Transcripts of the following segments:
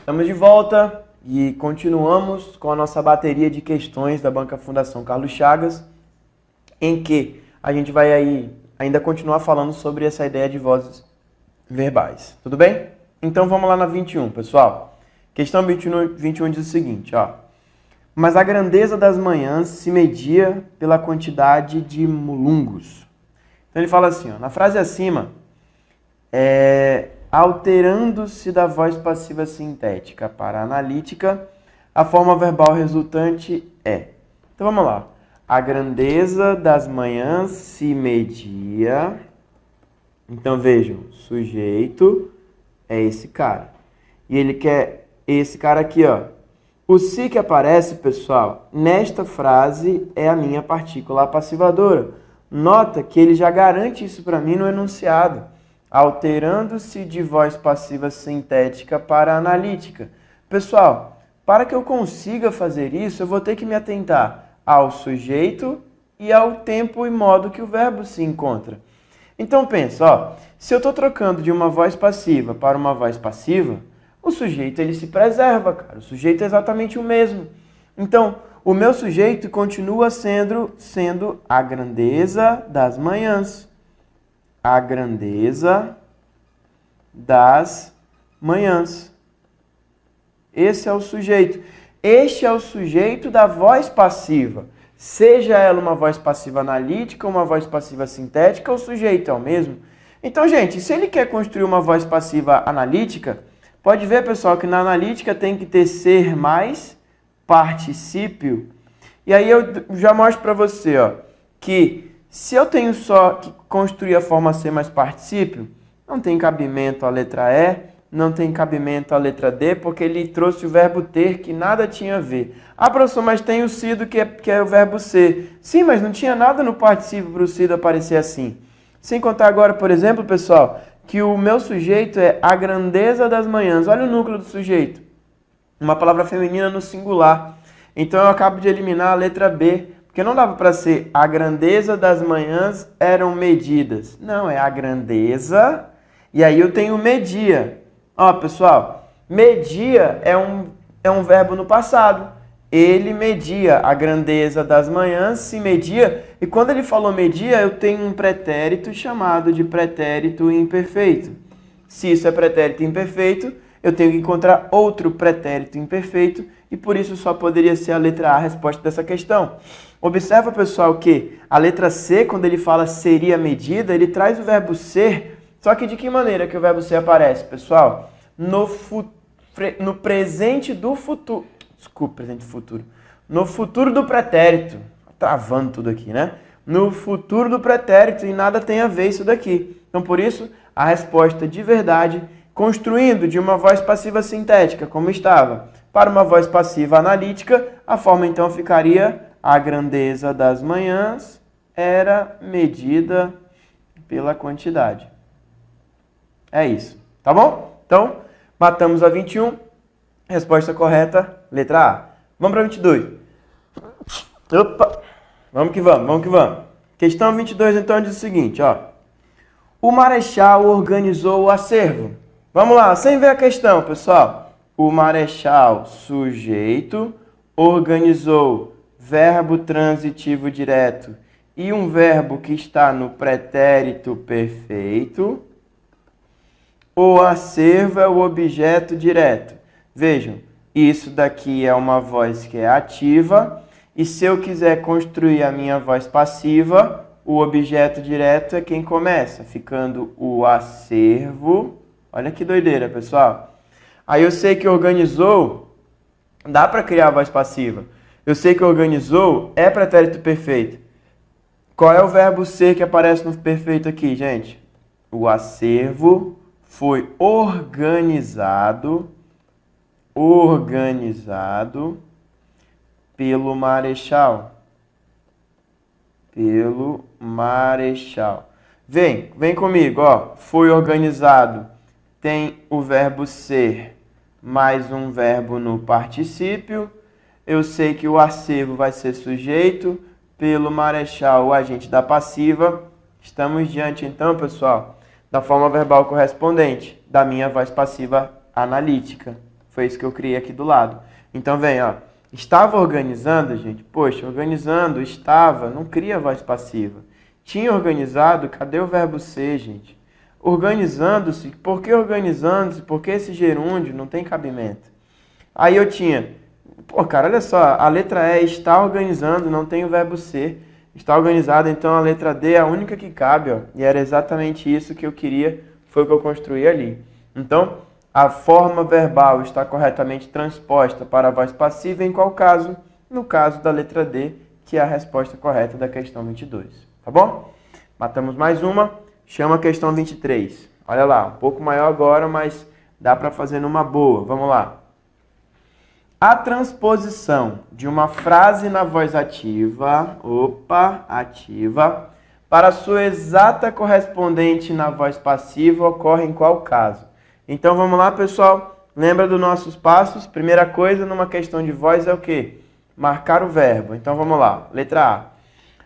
Estamos de volta e continuamos com a nossa bateria de questões da Banca Fundação Carlos Chagas, em que a gente vai aí ainda continuar falando sobre essa ideia de vozes verbais. Tudo bem? Então vamos lá na 21, pessoal. Questão 21 diz o seguinte, ó. Mas a grandeza das manhãs se media pela quantidade de mulungos. Então ele fala assim, ó, na frase acima, alterando-se da voz passiva sintética para a analítica, a forma verbal resultante é. Então vamos lá. A grandeza das manhãs se media. Então vejam, sujeito é esse cara. E ele quer esse cara aqui, ó. O se que aparece, pessoal, nesta frase é a minha partícula passivadora. Nota que ele já garante isso para mim no enunciado. Alterando-se de voz passiva sintética para analítica. Pessoal, para que eu consiga fazer isso, eu vou ter que me atentar ao sujeito e ao tempo e modo que o verbo se encontra. Então pensa, ó, se eu estou trocando de uma voz passiva para uma voz passiva, o sujeito ele se preserva, cara. O sujeito é exatamente o mesmo. Então, o meu sujeito continua sendo a grandeza das manhãs. A grandeza das manhãs. Esse é o sujeito. Este é o sujeito da voz passiva. Seja ela uma voz passiva analítica ou uma voz passiva sintética, o sujeito é o mesmo. Então, gente, se ele quer construir uma voz passiva analítica, pode ver, pessoal, que na analítica tem que ter ser mais particípio. E aí eu já mostro para você, ó, que se eu tenho só que construir a forma ser mais particípio, não tem cabimento a letra E, não tem cabimento a letra D, porque ele trouxe o verbo ter, que nada tinha a ver. Ah, professor, mas tem o sido, que é o verbo ser. Sim, mas não tinha nada no particípio para o sido aparecer assim. Sem contar agora, por exemplo, pessoal, que o meu sujeito é a grandeza das manhãs. Olha o núcleo do sujeito. Uma palavra feminina no singular. Então eu acabo de eliminar a letra B, porque não dava para ser a grandeza das manhãs eram medidas. Não, é a grandeza, e aí eu tenho media. Ó, pessoal, media é um verbo no passado. Ele media, a grandeza das manhãs se media. E quando ele falou media, eu tenho um pretérito chamado de pretérito imperfeito. Se isso é pretérito imperfeito, eu tenho que encontrar outro pretérito imperfeito. E por isso só poderia ser a letra A a resposta dessa questão. Observa, pessoal, que a letra C, quando ele fala seria medida, ele traz o verbo ser. Só que de que maneira que o verbo ser aparece, pessoal? No presente do futuro. Desculpa, presente do futuro. No futuro do pretérito. Travando tudo aqui, né? No futuro do pretérito, e nada tem a ver isso daqui. Então, por isso, a resposta de verdade, construindo de uma voz passiva sintética, como estava, para uma voz passiva analítica, a forma então ficaria: a grandeza das manhãs era medida pela quantidade. É isso, tá bom? Então, matamos a 21. Resposta correta, letra A. Vamos para 22. Opa! Vamos que vamos, vamos que vamos. Questão 22, então, diz o seguinte, ó. O marechal organizou o acervo. Vamos lá, sem ver a questão, pessoal. O marechal, sujeito, organizou, verbo transitivo direto e um verbo que está no pretérito perfeito. O acervo é o objeto direto. Vejam, isso daqui é uma voz que é ativa. E se eu quiser construir a minha voz passiva, o objeto direto é quem começa, ficando o acervo. Olha que doideira, pessoal. Aí eu sei que organizou, dá para criar a voz passiva. Eu sei que organizou é pretérito perfeito. Qual é o verbo ser que aparece no perfeito aqui, gente? O acervo foi organizado pelo marechal. Pelo marechal. Vem comigo, ó. Foi organizado. Tem o verbo ser mais um verbo no particípio. Eu sei que o acervo vai ser sujeito. Pelo marechal, o agente da passiva. Estamos diante, então, pessoal, da forma verbal correspondente da minha voz passiva analítica. Foi isso que eu criei aqui do lado. Então vem, ó. Estava organizando, gente. Poxa, organizando, estava, não cria voz passiva. Tinha organizado, cadê o verbo ser, gente? Organizando-se, por que organizando-se? Porque esse gerúndio não tem cabimento. Aí eu tinha, pô, cara, olha só, a letra E está organizando, não tem o verbo ser. Está organizado, então a letra D é a única que cabe, ó. E era exatamente isso que eu queria, foi o que eu construí ali. Então, a forma verbal está corretamente transposta para a voz passiva em qual caso? No caso da letra D, que é a resposta correta da questão 22. Tá bom? Matamos mais uma. Chama a questão 23. Olha lá, um pouco maior agora, mas dá para fazer numa boa. Vamos lá. A transposição de uma frase na voz ativa, ativa, para sua exata correspondente na voz passiva ocorre em qual caso? Então vamos lá, pessoal. Lembra dos nossos passos? Primeira coisa numa questão de voz é o quê? Marcar o verbo. Então vamos lá. Letra A.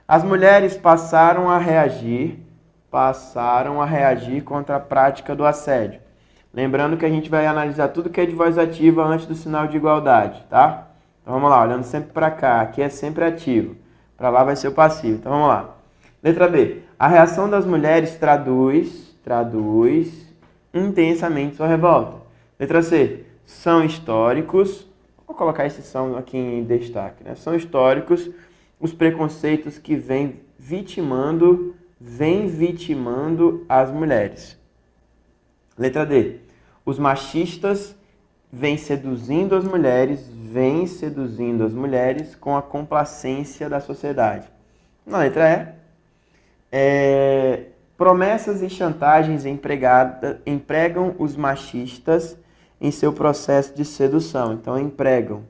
As mulheres passaram a reagir contra a prática do assédio. Lembrando que a gente vai analisar tudo que é de voz ativa antes do sinal de igualdade, tá? Então vamos lá, olhando sempre para cá. Aqui é sempre ativo. Para lá vai ser o passivo. Então vamos lá. Letra B. A reação das mulheres traduz intensamente sua revolta. Letra C. São históricos. Vou colocar esse são aqui em destaque, né? São históricos os preconceitos que vêm vitimando as mulheres. Letra D. Os machistas vêm seduzindo as mulheres com a complacência da sociedade. Na letra E. Promessas e chantagens empregam os machistas em seu processo de sedução. Então, empregam,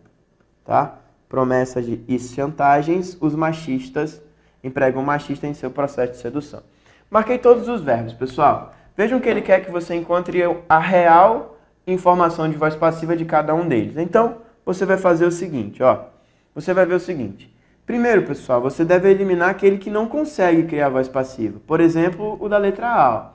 tá? Promessas e chantagens, os machistas empregam o machista em seu processo de sedução. Marquei todos os verbos, pessoal. Vejam que ele quer que você encontre a real informação de voz passiva de cada um deles. Então, você vai fazer o seguinte, ó. Você vai ver o seguinte. Primeiro, pessoal, você deve eliminar aquele que não consegue criar voz passiva. Por exemplo, o da letra A. Ó.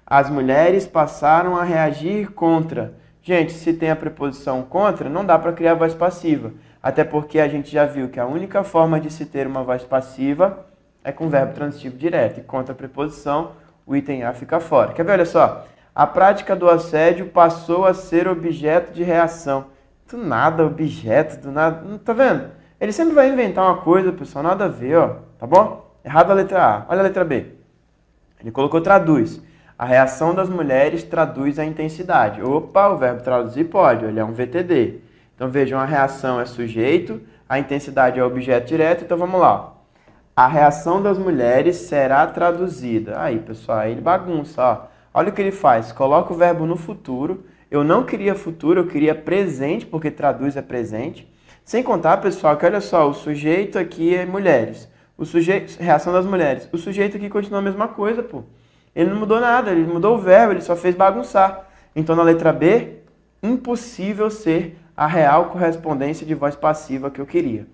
As mulheres passaram a reagir contra. Gente, se tem a preposição contra, não dá para criar voz passiva. Até porque a gente já viu que a única forma de se ter uma voz passiva é com verbo transitivo direto. E contra a preposição, o item A fica fora. Quer ver? Olha só. A prática do assédio passou a ser objeto de reação. Do nada, objeto, do nada. Não tá vendo? Ele sempre vai inventar uma coisa, pessoal, nada a ver, ó. Tá bom? Errado a letra A. Olha a letra B. Ele colocou traduz. A reação das mulheres traduz a intensidade. Opa, o verbo traduzir pode, ele é um VTD. Então vejam, a reação é sujeito, a intensidade é objeto direto, então vamos lá. A reação das mulheres será traduzida. Aí, pessoal, aí ele bagunça, ó. Olha o que ele faz, coloca o verbo no futuro. Eu não queria futuro, eu queria presente, porque traduz é presente. Sem contar, pessoal, que olha só, o sujeito aqui é mulheres. O sujeito, reação das mulheres. O sujeito aqui continua a mesma coisa, pô. Ele não mudou nada, ele mudou o verbo, ele só fez bagunçar. Então, na letra B, impossível ser a real correspondência de voz passiva que eu queria.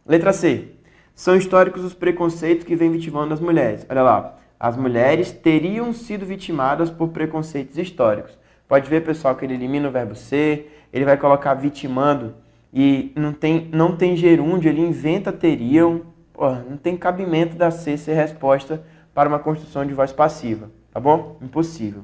Letra C. São históricos os preconceitos que vêm vitimando as mulheres. Olha lá. As mulheres teriam sido vitimadas por preconceitos históricos. Pode ver, pessoal, que ele elimina o verbo ser, ele vai colocar vitimando e não tem gerúndio, ele inventa teriam. Pô, não tem cabimento da C ser resposta para uma construção de voz passiva. Tá bom? Impossível.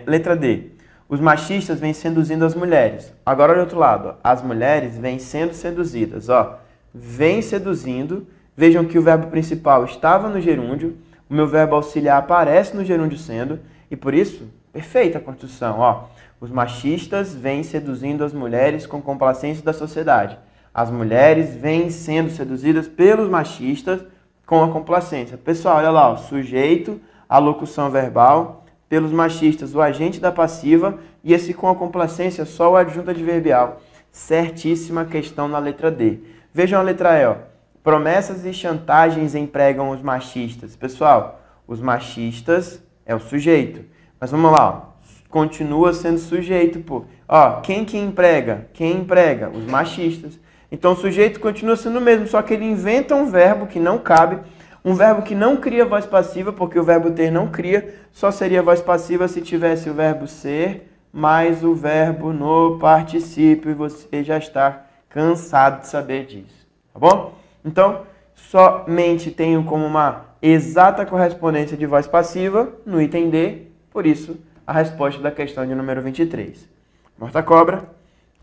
Letra D. Os machistas vêm seduzindo as mulheres. Agora olha o outro lado. Ó. As mulheres vêm sendo seduzidas. Ó. Vem seduzindo. Vejam que o verbo principal estava no gerúndio. O meu verbo auxiliar aparece no gerúndio sendo. E por isso, perfeita a construção. Ó. Os machistas vêm seduzindo as mulheres com complacência da sociedade. As mulheres vêm sendo seduzidas pelos machistas com a complacência. Pessoal, olha lá. Ó. Sujeito, a locução verbal. Pelos machistas, o agente da passiva, e esse com a complacência, só o adjunto adverbial. Certíssima questão na letra D. Vejam a letra E, ó. Promessas e chantagens empregam os machistas. Pessoal, os machistas é o sujeito. Mas vamos lá, ó. Continua sendo sujeito, pô. Ó, quem que emprega? Quem emprega? Os machistas. Então o sujeito continua sendo o mesmo, só que ele inventa um verbo que não cabe. Um verbo que não cria voz passiva, porque o verbo ter não cria, só seria voz passiva se tivesse o verbo ser mais o verbo no particípio e você já está cansado de saber disso, tá bom? Então, somente tenho como uma exata correspondência de voz passiva no item D, por isso a resposta da questão de número 23. Morta-cobra,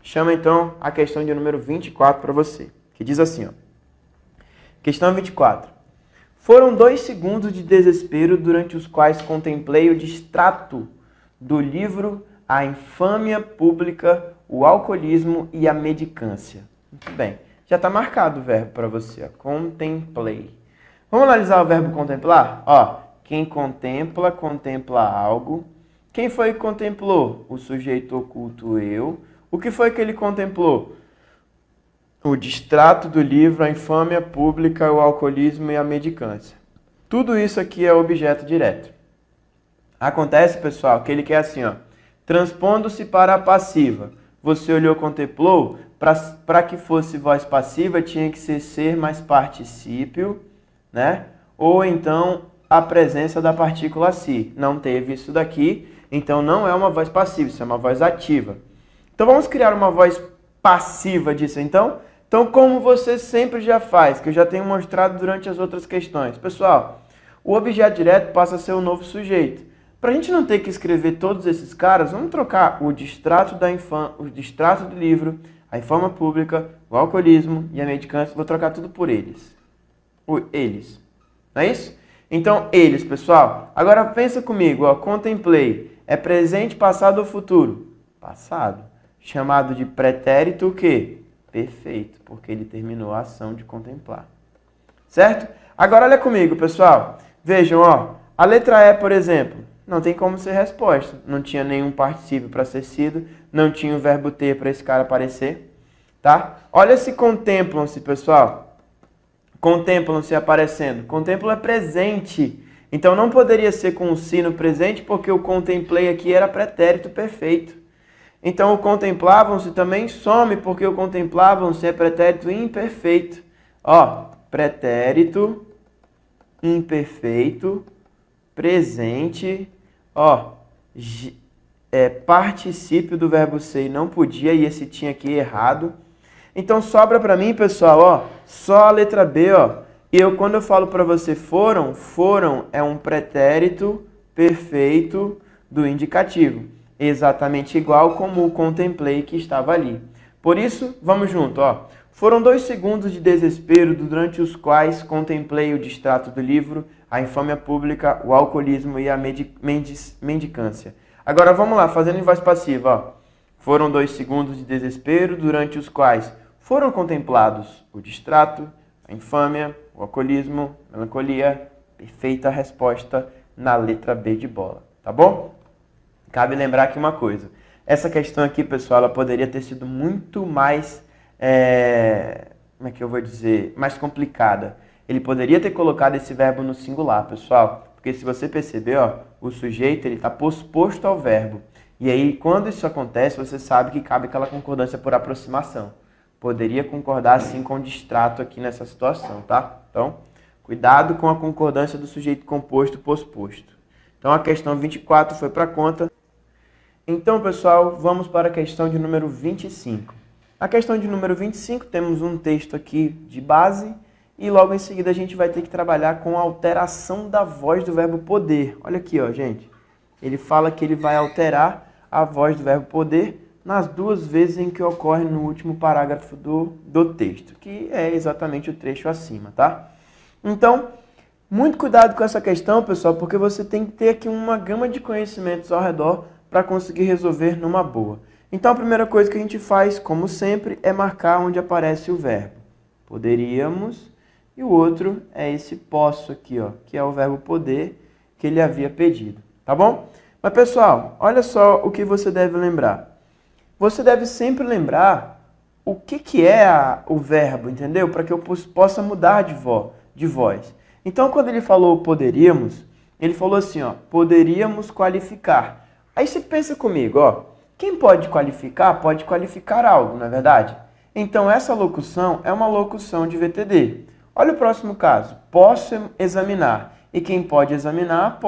chama então a questão de número 24 para você, que diz assim, ó. Questão 24. Foram 2 segundos de desespero durante os quais contemplei o distrato do livro A Infâmia Pública, o Alcoolismo e a Mendicância. Muito bem. Já está marcado o verbo para você, ó. Contemplei. Vamos analisar o verbo contemplar? Ó, quem contempla, contempla algo. Quem foi que contemplou? O sujeito oculto eu. O que foi que ele contemplou? O distrato do livro, a infâmia pública, o alcoolismo e a mendicância. Tudo isso aqui é objeto direto. Acontece, pessoal, que ele quer assim, ó, transpondo-se para a passiva. Você olhou, contemplou, para que fosse voz passiva, tinha que ser mais particípio, né? Ou então a presença da partícula si. Não teve isso daqui, então não é uma voz passiva, isso é uma voz ativa. Então vamos criar uma voz passiva disso, então? Então, como você sempre já faz, que eu já tenho mostrado durante as outras questões. Pessoal, o objeto direto passa a ser o novo sujeito. Para a gente não ter que escrever todos esses caras, vamos trocar o distrato do livro, a infâmia pública, o alcoolismo e a mendicância. Vou trocar tudo por eles. Eles. Não é isso? Então, eles, pessoal. Agora pensa comigo, ó, contemplei. É presente, passado ou futuro? Passado. Chamado de pretérito o quê? Perfeito, porque ele terminou a ação de contemplar. Certo? Agora olha comigo, pessoal. Vejam, ó, a letra E, por exemplo, não tem como ser resposta. Não tinha nenhum particípio para ser sido, não tinha o verbo ter para esse cara aparecer, tá? Olha se contemplam-se, pessoal. Contemplam-se aparecendo. Contemplam é presente. Então não poderia ser com o si no presente, porque o contemplei aqui era pretérito perfeito. Então, o contemplavam-se também some, porque o contemplavam-se é pretérito imperfeito. Ó, pretérito imperfeito, presente, ó, particípio do verbo ser não podia, e esse tinha aqui errado. Então, sobra para mim, pessoal, ó, só a letra B, ó. E quando eu falo para você foram é um pretérito perfeito do indicativo. Exatamente igual como o contemplei que estava ali. Por isso, vamos junto, ó. Foram 2 segundos de desespero durante os quais contemplei o distrato do livro, a infâmia pública, o alcoolismo e a mendicância. Agora vamos lá, fazendo em voz passiva, ó. Foram 2 segundos de desespero durante os quais foram contemplados o distrato, a infâmia, o alcoolismo, a melancolia. Perfeita resposta na letra B de bola, tá bom? Cabe lembrar aqui uma coisa. Essa questão aqui, pessoal, ela poderia ter sido muito mais, como é que eu vou dizer, mais complicada. Ele poderia ter colocado esse verbo no singular, pessoal. Porque se você perceber, ó, o sujeito ele está posposto ao verbo. E aí, quando isso acontece, você sabe que cabe aquela concordância por aproximação. Poderia concordar assim com o distrato aqui nessa situação, tá? Então, cuidado com a concordância do sujeito composto posposto. Então, a questão 24 foi para conta. Então, pessoal, vamos para a questão de número 25. A questão de número 25, temos um texto aqui de base e logo em seguida a gente vai ter que trabalhar com a alteração da voz do verbo poder. Olha aqui, ó, gente. Ele fala que ele vai alterar a voz do verbo poder nas 2 vezes em que ocorre no último parágrafo do texto, que é exatamente o trecho acima, tá? Então, muito cuidado com essa questão, pessoal, porque você tem que ter aqui uma gama de conhecimentos ao redor para conseguir resolver numa boa. Então, a primeira coisa que a gente faz, como sempre, é marcar onde aparece o verbo. Poderíamos, e o outro é esse posso aqui, ó, que é o verbo poder que ele havia pedido, tá bom? Mas, pessoal, olha só o que você deve lembrar. Você deve sempre lembrar o que é o verbo, entendeu? Para que eu possa mudar de voz. Então, quando ele falou poderíamos, ele falou assim, ó, poderíamos qualificar. Aí você pensa comigo, ó, quem pode qualificar algo, não é verdade? Então, essa locução é uma locução de VTD. Olha o próximo caso, posso examinar. E quem pode examinar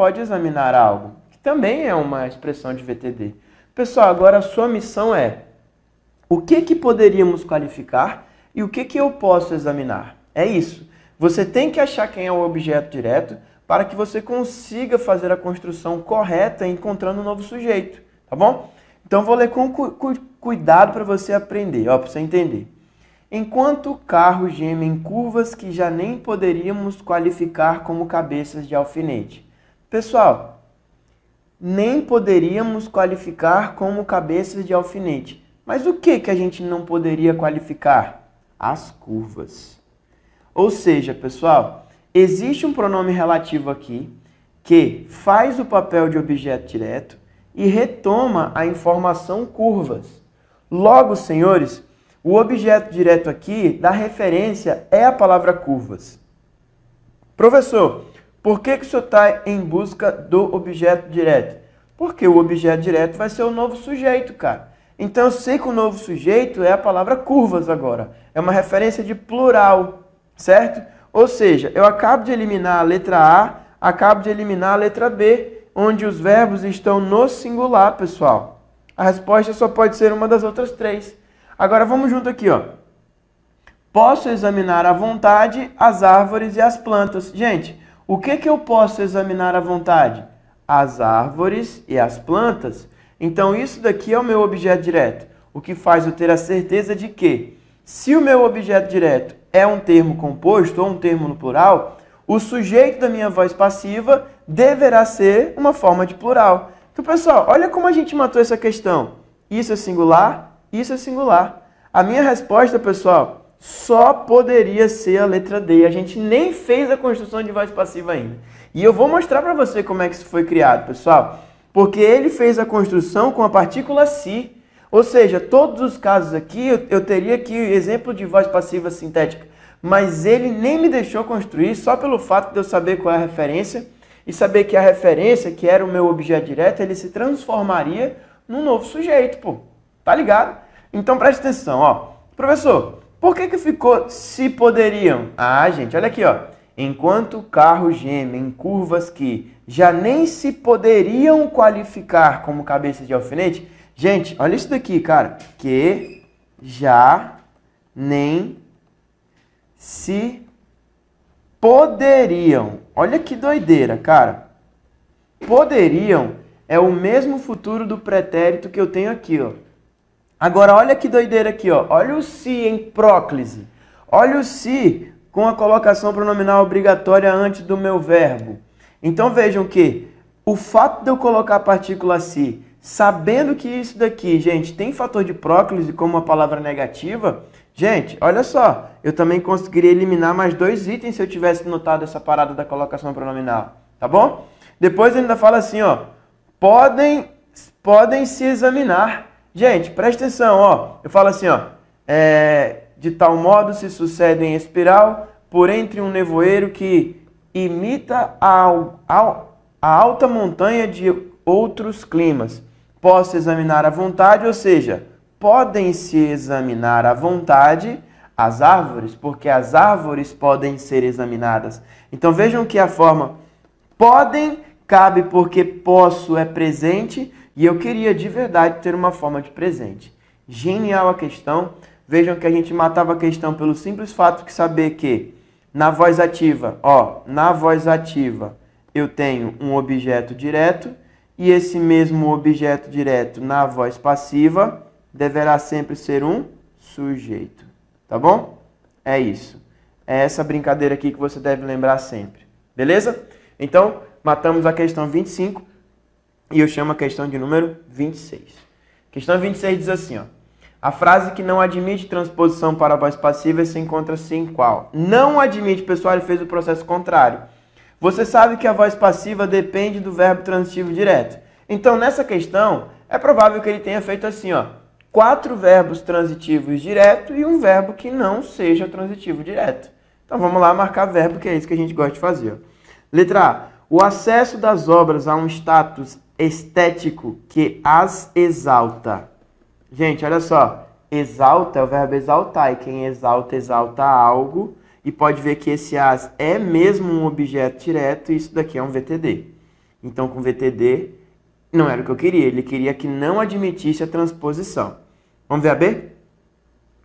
algo, que também é uma expressão de VTD. Pessoal, agora a sua missão é o que poderíamos qualificar e o que eu posso examinar. É isso. Você tem que achar quem é o objeto direto para que você consiga fazer a construção correta encontrando um novo sujeito, tá bom? Então, vou ler com cuidado para você aprender, para você entender. Enquanto o carro geme em curvas que já nem poderíamos qualificar como cabeças de alfinete. Pessoal, nem poderíamos qualificar como cabeças de alfinete. Mas o que a gente não poderia qualificar? As curvas. Ou seja, pessoal, existe um pronome relativo aqui que faz o papel de objeto direto e retoma a informação curvas. Logo, senhores, o objeto direto aqui da referência é a palavra curvas. Professor, por que o senhor está em busca do objeto direto? Porque o objeto direto vai ser o novo sujeito, cara. Então eu sei que o novo sujeito é a palavra curvas agora. É uma referência de plural, certo? Ou seja, eu acabo de eliminar a letra A, acabo de eliminar a letra B, onde os verbos estão no singular, pessoal. A resposta só pode ser uma das outras três. Agora vamos junto aqui, ó. Posso examinar à vontade as árvores e as plantas. Gente, o que eu posso examinar à vontade? As árvores e as plantas. Então isso daqui é o meu objeto direto. O que faz eu ter a certeza de que, se o meu objeto direto é um termo composto ou um termo no plural, o sujeito da minha voz passiva deverá ser uma forma de plural. Então, pessoal, olha como a gente matou essa questão. Isso é singular, isso é singular. A minha resposta, pessoal, só poderia ser a letra D. A gente nem fez a construção de voz passiva ainda. E eu vou mostrar para você como é que isso foi criado, pessoal. Porque ele fez a construção com a partícula se. Ou seja, todos os casos aqui eu teria aqui exemplo de voz passiva sintética. Mas ele nem me deixou construir só pelo fato de eu saber qual é a referência e saber que a referência, que era o meu objeto direto, ele se transformaria num novo sujeito, pô. Tá ligado? Então preste atenção, ó. Professor, por que ficou se poderiam? Ah, gente, olha aqui, ó. Enquanto o carro geme em curvas que já nem se poderiam qualificar como cabeças de alfinete. Gente, olha isso daqui, cara. Que já nem se poderiam. Olha que doideira, cara. Poderiam é o mesmo futuro do pretérito que eu tenho aqui, ó. Agora, olha que doideira aqui, ó. Olha o se em próclise. Olha o se com a colocação pronominal obrigatória antes do meu verbo. Então, vejam que o fato de eu colocar a partícula se, sabendo que isso daqui, gente, tem fator de próclise como uma palavra negativa, gente, olha só, eu também conseguiria eliminar mais dois itens se eu tivesse notado essa parada da colocação pronominal, tá bom? Depois ele ainda fala assim, ó, podem se examinar. Gente, presta atenção, ó, eu falo assim, ó, de tal modo se sucede em espiral por entre um nevoeiro que imita a alta montanha de outros climas. Posso examinar à vontade, ou seja, podem-se examinar à vontade as árvores, porque as árvores podem ser examinadas. Então vejam que a forma podem cabe porque posso é presente e eu queria de verdade ter uma forma de presente. Genial a questão. Vejam que a gente matava a questão pelo simples fato de saber que na voz ativa, ó, na voz ativa eu tenho um objeto direto e esse mesmo objeto direto na voz passiva deverá sempre ser um sujeito, tá bom? É isso. É essa brincadeira aqui que você deve lembrar sempre, beleza? Então, matamos a questão 25 e eu chamo a questão de número 26. Questão 26 diz assim, ó. A frase que não admite transposição para a voz passiva se encontra-se em qual? Não admite, pessoal, ele fez o processo contrário. Você sabe que a voz passiva depende do verbo transitivo direto. Então, nessa questão, é provável que ele tenha feito assim, ó. 4 verbos transitivos direto e um verbo que não seja transitivo direto. Então, vamos lá marcar verbo, que é isso que a gente gosta de fazer. Ó. Letra A. O acesso das obras a um status estético que as exalta. Gente, olha só, exalta é o verbo exaltar, e quem exalta, exalta algo, e pode ver que esse as é mesmo um objeto direto, e isso daqui é um VTD. Então, com VTD, Não era o que eu queria, ele queria que não admitisse a transposição. Vamos ver a B?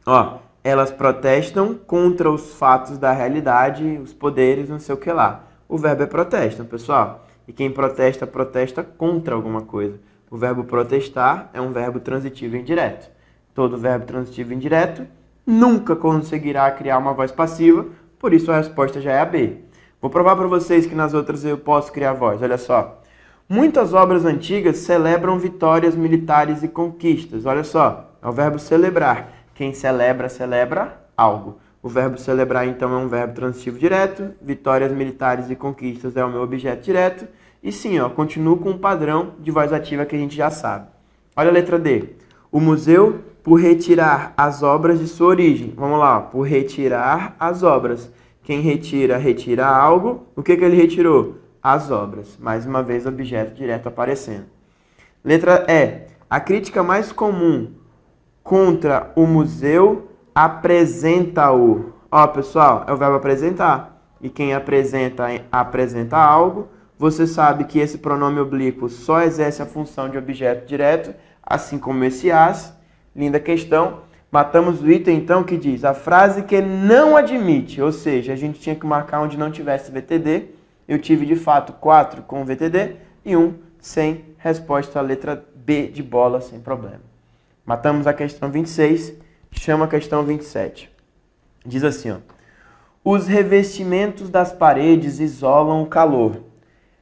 Ó, elas protestam contra os fatos da realidade, os poderes, não sei o que lá. O verbo é protestam, pessoal. E quem protesta, protesta contra alguma coisa. O verbo protestar é um verbo transitivo indireto. Todo verbo transitivo indireto nunca conseguirá criar uma voz passiva, por isso a resposta já é a B. Vou provar para vocês que nas outras eu posso criar voz, olha só. Muitas obras antigas celebram vitórias militares e conquistas. Olha só, é o verbo celebrar. Quem celebra, celebra algo. O verbo celebrar, então, é um verbo transitivo direto. Vitórias militares e conquistas é o meu objeto direto. E sim, ó, continuo com um padrão de voz ativa que a gente já sabe. Olha a letra D. O museu, por retirar as obras de sua origem. Vamos lá, por retirar as obras. Quem retira, retira algo. O que ele retirou? As obras. Mais uma vez, objeto direto aparecendo. Letra E. A crítica mais comum contra o museu apresenta-o. Ó, pessoal, é o verbo apresentar. E quem apresenta, apresenta algo. Você sabe que esse pronome oblíquo só exerce a função de objeto direto, assim como esse as. Linda questão. Matamos o item, então, que diz a frase que não admite. Ou seja, a gente tinha que marcar onde não tivesse VTD. Eu tive, de fato, 4 com VTD e 1 sem. Resposta à letra B de bola, sem problema. Matamos a questão 26, chama a questão 27. Diz assim, ó. Os revestimentos das paredes isolam o calor.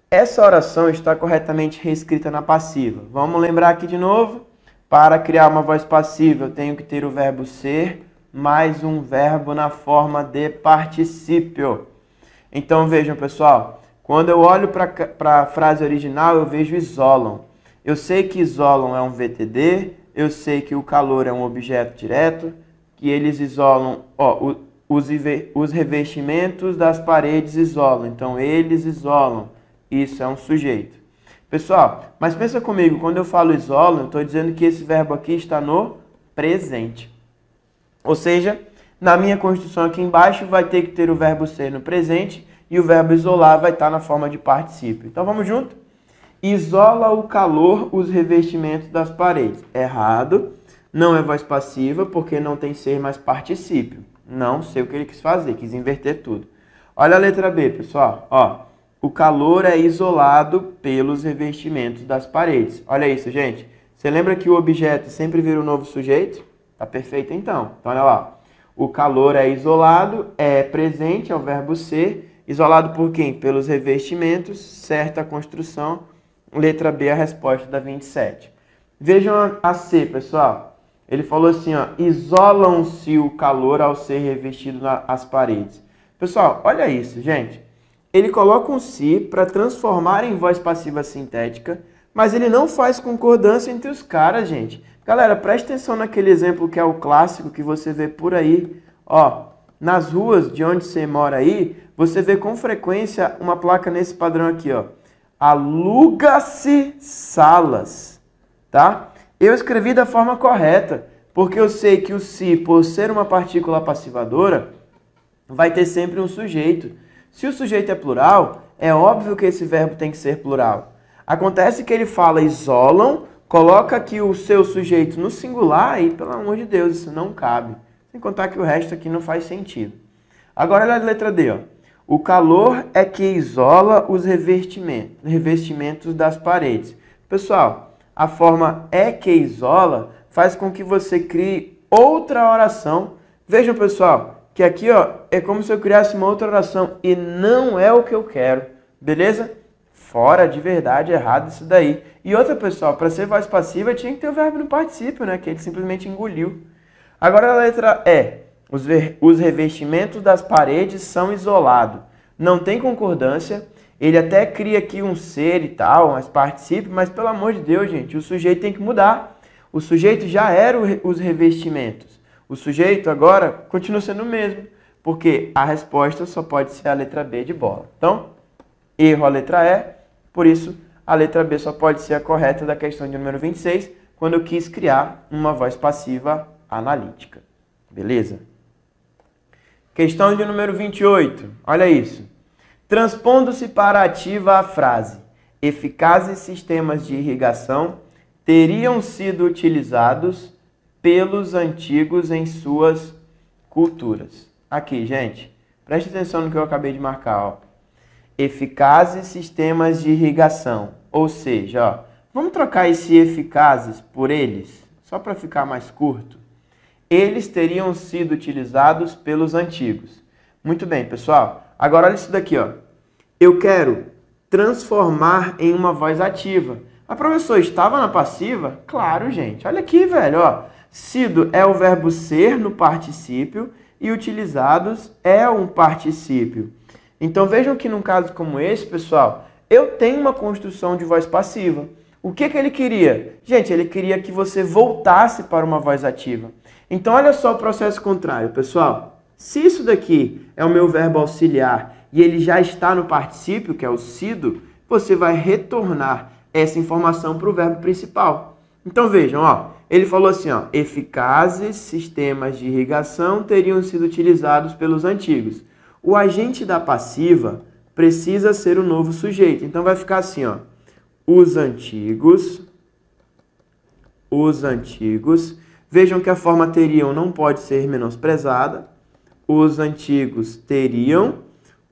Essa oração está corretamente reescrita na passiva. Vamos lembrar aqui de novo? Para criar uma voz passiva, eu tenho que ter o verbo ser mais um verbo na forma de particípio. Então vejam, pessoal, quando eu olho para a frase original, eu vejo isolam. Eu sei que isolam é um VTD, eu sei que o calor é um objeto direto, que eles isolam, ó, os revestimentos das paredes isolam, então eles isolam, isso é um sujeito. Pessoal, mas pensa comigo, quando eu falo isolam, eu estou dizendo que esse verbo aqui está no presente. Ou seja, na minha construção aqui embaixo vai ter que ter o verbo ser no presente e o verbo isolar vai estar na forma de particípio. Então vamos junto? Isola o calor os revestimentos das paredes. Errado. Não é voz passiva porque não tem ser mais particípio. Não sei o que ele quis fazer, quis inverter tudo. Olha a letra B, pessoal. Ó, o calor é isolado pelos revestimentos das paredes. Olha isso, gente. Você lembra que o objeto sempre vira um novo sujeito? Tá perfeito então. Então olha lá. O calor é isolado, é presente, é o verbo ser. Isolado por quem? Pelos revestimentos, certa construção. Letra B, a resposta da 27. Vejam a C, pessoal. Ele falou assim, ó, isolam-se o calor ao ser revestido as paredes. Pessoal, olha isso, gente. Ele coloca um se para transformar em voz passiva sintética, mas ele não faz concordância entre os caras, gente. Galera, preste atenção naquele exemplo que é o clássico que você vê por aí. Ó, nas ruas de onde você mora aí, você vê com frequência uma placa nesse padrão aqui, ó. Aluga-se salas, tá? Eu escrevi da forma correta, porque eu sei que o se, por ser uma partícula passivadora, vai ter sempre um sujeito. Se o sujeito é plural, é óbvio que esse verbo tem que ser plural. Acontece que ele fala isolam, coloca aqui o seu sujeito no singular e, pelo amor de Deus, isso não cabe. Sem contar que o resto aqui não faz sentido. Agora olha a letra D, ó. O calor é que isola os revestimentos das paredes. Pessoal, a forma é que isola faz com que você crie outra oração. Vejam, pessoal, que aqui ó, é como se eu criasse uma outra oração e não é o que eu quero. Beleza? Fora de verdade, errado isso daí. E outra, pessoal, para ser voz passiva tinha que ter o verbo no particípio, né? Que ele simplesmente engoliu. Agora a letra E. Os revestimentos das paredes são isolados. Não tem concordância. Ele até cria aqui um ser e tal, mas participe, mas pelo amor de Deus, gente, o sujeito tem que mudar. O sujeito já era os revestimentos. O sujeito agora continua sendo o mesmo, porque a resposta só pode ser a letra B de bola. Então, erro a letra E, por isso a letra B só pode ser a correta da questão de número 26, quando eu quis criar uma voz passiva analítica. Beleza? Questão de número 28. Olha isso. Transpondo-se para a ativa a frase. eficazes sistemas de irrigação teriam sido utilizados pelos antigos em suas culturas. Aqui, gente, preste atenção no que eu acabei de marcar, ó. Eficazes sistemas de irrigação, ou seja, ó, vamos trocar esse eficazes por eles, só para ficar mais curto. Eles teriam sido utilizados pelos antigos. Muito bem, pessoal. Agora olha isso daqui, ó. Eu quero transformar em uma voz ativa. A professora estava na passiva? Claro, gente. Olha aqui, velho, ó. Sido é o verbo ser no particípio e utilizados é um particípio. Então vejam que num caso como esse, pessoal, eu tenho uma construção de voz passiva. O que ele queria? Gente, ele queria que você voltasse para uma voz ativa. Então olha só o processo contrário, pessoal. Se isso daqui é o meu verbo auxiliar e ele já está no particípio, que é o sido, você vai retornar essa informação para o verbo principal. Então vejam, ó, ele falou assim, ó, eficazes sistemas de irrigação teriam sido utilizados pelos antigos. O agente da passiva precisa ser o novo sujeito. Então vai ficar assim, ó, os antigos. Vejam que a forma teriam não pode ser menosprezada. Os antigos teriam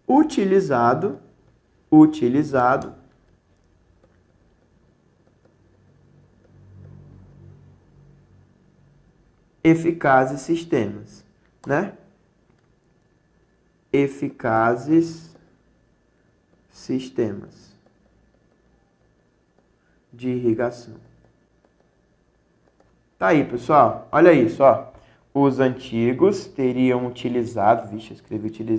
utilizado eficazes sistemas, né? Eficazes sistemas de irrigação. Tá aí, pessoal. Olha isso, ó. Os antigos teriam utilizado... Vixe, eu escrevi utilizados,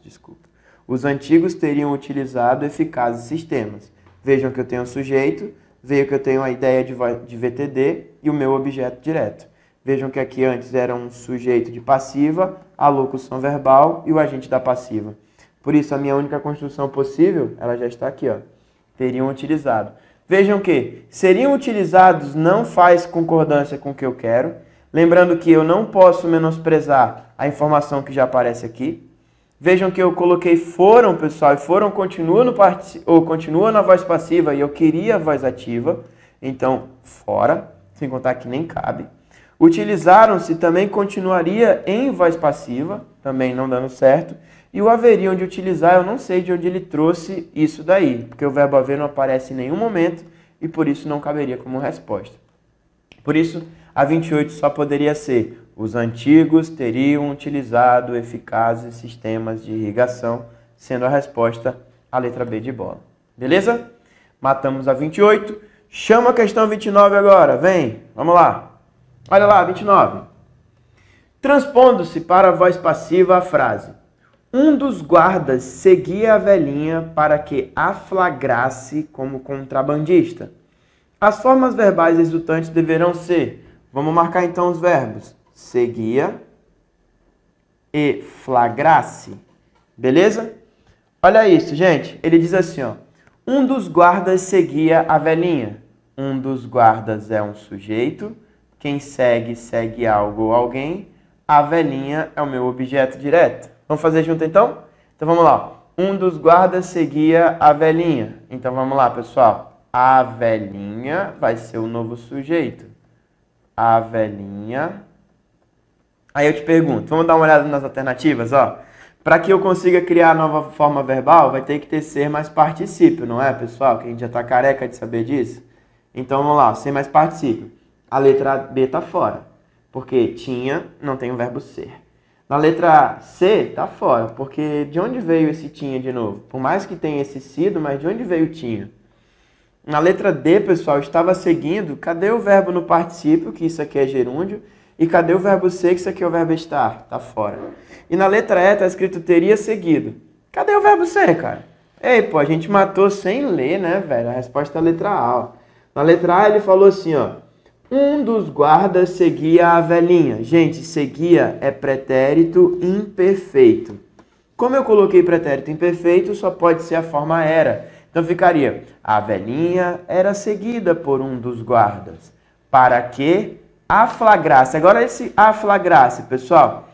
desculpa. Os antigos teriam utilizado eficazes sistemas. Vejam que eu tenho um sujeito, vejam que eu tenho a ideia de VTD e o meu objeto direto. Vejam que aqui antes era um sujeito de passiva, a locução verbal e o agente da passiva. Por isso, a minha única construção possível, ela já está aqui, ó. Teriam utilizado. Vejam que seriam utilizados não faz concordância com o que eu quero. Lembrando que eu não posso menosprezar a informação que já aparece aqui. Vejam que eu coloquei foram, pessoal, e foram continua na voz passiva e eu queria a voz ativa. Então, fora, sem contar que nem cabe. Utilizaram-se também continuaria em voz passiva, também não dando certo. E o haveriam de utilizar, eu não sei de onde ele trouxe isso daí, porque o verbo haver não aparece em nenhum momento e por isso não caberia como resposta. Por isso, a 28 só poderia ser: os antigos teriam utilizado eficazes sistemas de irrigação, sendo a resposta a letra B de bola. Beleza? Matamos a 28. Chama a questão 29 agora. Vem, vamos lá. Olha lá, 29. Transpondo-se para a voz passiva a frase: um dos guardas seguia a velhinha para que a flagrasse como contrabandista. As formas verbais resultantes deverão ser... Vamos marcar então os verbos: seguia e flagrasse. Beleza? Olha isso, gente. Ele diz assim, ó. Um dos guardas seguia a velhinha. Um dos guardas é um sujeito. Quem segue, segue algo ou alguém. A velhinha é o meu objeto direto. Vamos fazer junto então? Então vamos lá. Um dos guardas seguia a velhinha. Então vamos lá, pessoal. A velhinha vai ser o novo sujeito. A velhinha. Aí eu te pergunto, vamos dar uma olhada nas alternativas, ó. Para que eu consiga criar a nova forma verbal, vai ter que ter ser mais particípio, não é, pessoal? Que a gente já tá careca de saber disso. Então vamos lá, ser mais particípio. A letra B tá fora, porque tinha não tem o verbo ser. Na letra C tá fora, porque de onde veio esse tinha de novo? Por mais que tenha esse sido, mas de onde veio o tinha? Na letra D, pessoal, estava seguindo. Cadê o verbo no particípio, que isso aqui é gerúndio? E cadê o verbo ser, que isso aqui é o verbo estar? Tá fora. E na letra E tá escrito teria seguido. Cadê o verbo ser, cara? Ei, pô, a gente matou sem ler, né, velho? A resposta é a letra A, ó. Na letra A ele falou assim, ó. Um dos guardas seguia a velhinha. Gente, seguia é pretérito imperfeito. Como eu coloquei pretérito imperfeito, só pode ser a forma era. Então ficaria, a velhinha era seguida por um dos guardas, para que a flagrasse. Agora esse a flagrasse, pessoal,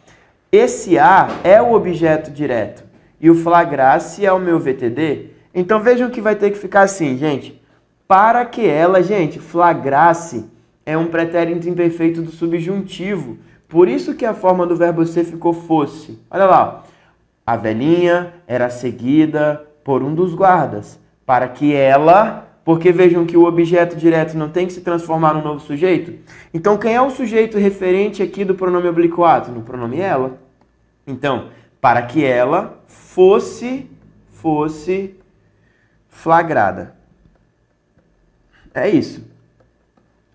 esse a é o objeto direto e o flagrasse é o meu VTD. Então vejam que vai ter que ficar assim, gente. Para que ela, gente, flagrasse é um pretérito imperfeito do subjuntivo. Por isso que a forma do verbo ser ficou fosse. Olha lá. A velhinha era seguida por um dos guardas. Para que ela... Porque vejam que o objeto direto não tem que se transformar num novo sujeito. Então, quem é o sujeito referente aqui do pronome oblíquo ato? No pronome ela. Então, para que ela fosse flagrada. É isso.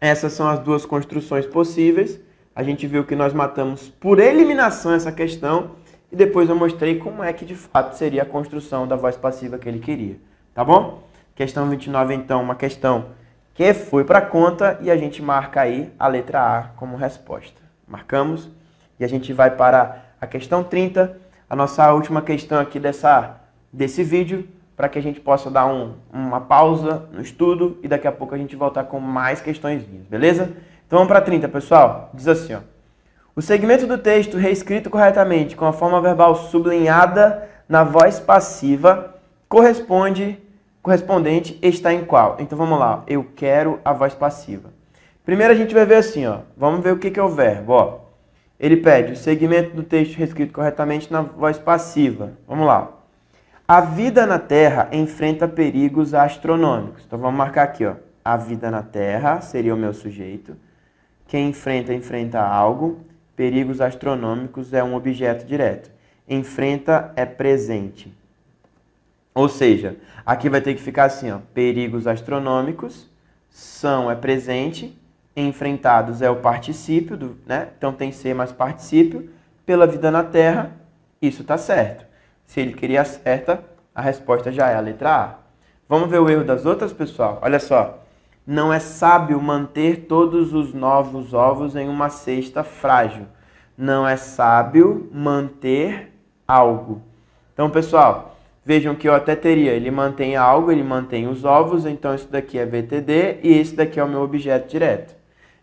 Essas são as duas construções possíveis. A gente viu que nós matamos por eliminação essa questão e depois eu mostrei como é que de fato seria a construção da voz passiva que ele queria. Tá bom? Questão 29, então, uma questão que foi para conta e a gente marca aí a letra A como resposta. Marcamos e a gente vai para a questão 30, a nossa última questão aqui desse vídeo, para que a gente possa dar uma pausa no estudo e daqui a pouco a gente voltar com mais questões, beleza? Então vamos para 30, pessoal. Diz assim, ó. O segmento do texto reescrito corretamente com a forma verbal sublinhada na voz passiva correspondente está em qual? Então vamos lá, eu quero a voz passiva. Primeiro a gente vai ver assim, ó. Vamos ver o que é o verbo, ó. Ele pede o segmento do texto reescrito corretamente na voz passiva. Vamos lá. A vida na Terra enfrenta perigos astronômicos. Então vamos marcar aqui, ó. A vida na Terra seria o meu sujeito. Quem enfrenta algo. Perigos astronômicos é um objeto direto. Enfrenta é presente. Ou seja, aqui vai ter que ficar assim, ó. Perigos astronômicos, são é presente, enfrentados é o particípio, né? Então tem ser mais particípio. Pela vida na Terra, isso está certo. Se ele queria a certa, a resposta já é a letra A. Vamos ver o erro das outras, pessoal? Olha só. Não é sábio manter todos os novos ovos em uma cesta frágil. Não é sábio manter algo. Então, pessoal, vejam que eu até teria, ele mantém algo, ele mantém os ovos, então isso daqui é VTD e esse daqui é o meu objeto direto.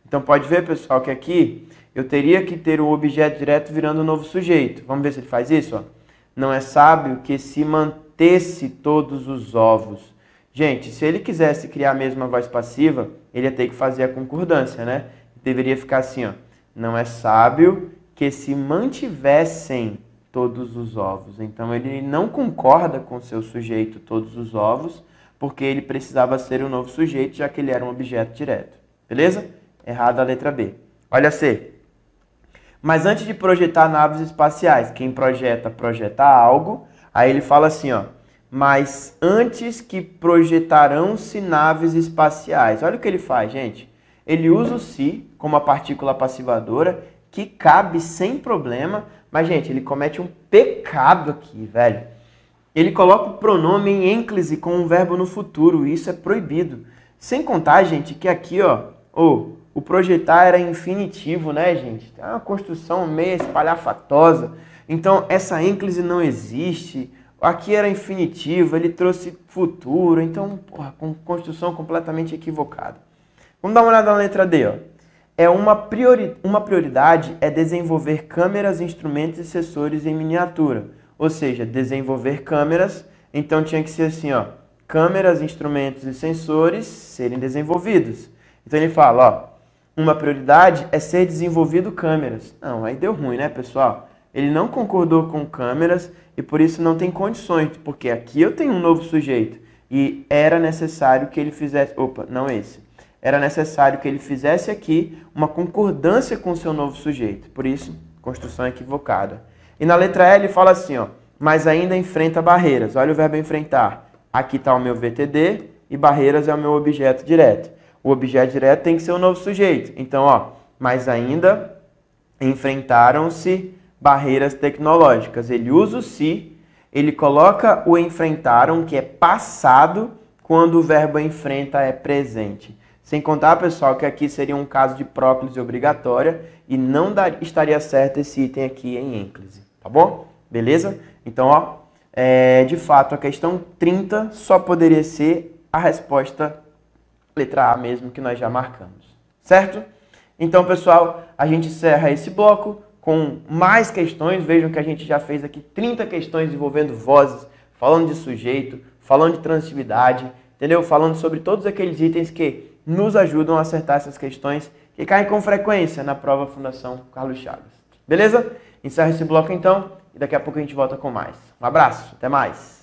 Então pode ver, pessoal, que aqui eu teria que ter o objeto direto virando um novo sujeito. Vamos ver se ele faz isso, ó. Não é sábio que se mantesse todos os ovos. Gente, se ele quisesse criar a mesma voz passiva, ele ia ter que fazer a concordância, né? Deveria ficar assim, ó. Não é sábio que se mantivessem todos os ovos. Então, ele não concorda com o seu sujeito todos os ovos, porque ele precisava ser um novo sujeito, já que ele era um objeto direto. Beleza? Errada a letra B. Olha C. Mas antes de projetar naves espaciais, quem projeta algo, aí ele fala assim, ó. Mas antes que projetarão-se naves espaciais. Olha o que ele faz, gente. Ele usa o se como a partícula passivadora, que cabe sem problema. Mas, gente, ele comete um pecado aqui, velho. Ele coloca o pronome em ênclise com um verbo no futuro. E isso é proibido. Sem contar, gente, que aqui, ó, o projetar era infinitivo, né, gente? É uma construção meio espalhafatosa. Então, essa ênclise não existe. Aqui era infinitivo, ele trouxe futuro, então, porra, com construção completamente equivocada. Vamos dar uma olhada na letra D, ó. Uma prioridade é desenvolver câmeras, instrumentos e sensores em miniatura. Ou seja, desenvolver câmeras, então tinha que ser assim, ó. Câmeras, instrumentos e sensores serem desenvolvidos. Então ele fala, ó, uma prioridade é ser desenvolvido câmeras. Não, aí deu ruim, né, pessoal? Ele não concordou com câmeras e por isso não tem condições, porque aqui eu tenho um novo sujeito e era necessário que ele fizesse... Opa, não esse. Era necessário que ele fizesse aqui uma concordância com o seu novo sujeito. Por isso, construção equivocada. E na letra E ele fala assim, ó, mas ainda enfrenta barreiras. Olha o verbo enfrentar. Aqui está o meu VTD e barreiras é o meu objeto direto. O objeto direto tem que ser o novo sujeito. Então, ó, mas ainda enfrentaram-se barreiras tecnológicas. Ele usa o se, ele coloca o enfrentaram, que é passado, quando o verbo enfrenta é presente. Sem contar, pessoal, que aqui seria um caso de próclise obrigatória e não estaria certo esse item aqui em ênclise, tá bom? Beleza? Então, ó, de fato, a questão 30 só poderia ser a resposta letra A mesmo, que nós já marcamos, certo? Então, pessoal, a gente encerra esse bloco com mais questões. Vejam que a gente já fez aqui 30 questões envolvendo vozes, falando de sujeito, falando de transitividade, entendeu? Falando sobre todos aqueles itens que nos ajudam a acertar essas questões que caem com frequência na prova Fundação Carlos Chagas. Beleza? Encerro esse bloco então e daqui a pouco a gente volta com mais. Um abraço, até mais!